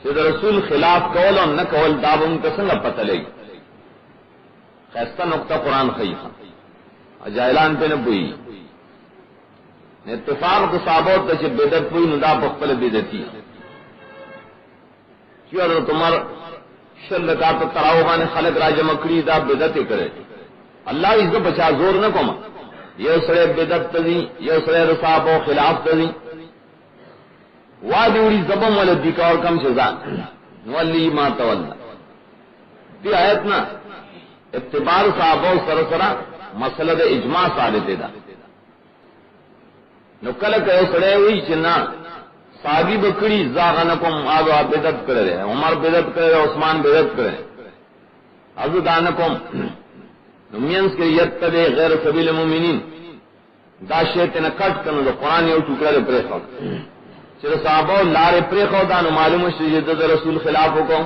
چې د رسول خلاف کول او نه کول دا به موږ څنګه پته لګي. خاصه نقطه قرآن خیفه اجایلان په نه پوي اتفاق د صحابه ته چې بدعت پوي نو دا په خپل بدعتي چې حضرت عمر شل کا په تراو باندې خلق را جمع کړي دا بدعت کړي. الله عزت بچا زور نه کوم یو سره بدعت تدي یو سره صحابه خلاف تدي وادي زبم ولدی کا اور کم سزا ولی ما تولا دی آیت نا اتباع صحابہ سرسرا مسئلہ د اجماع ثابت ده. نو کله که سره وی چې نه صحابی بکړي زاغنکم هغه بدعت کړي عمر بدعت کړي عثمان بدعت کړي ازو دانکم نو مینس کې یتبع غیر سبیل المؤمنین دا شیطان کټ کنه د قران یو ټوکړه پرې خو چې صحابه لارې پرې خو دا نو معلومه شي چې د رسول خلاف وکړو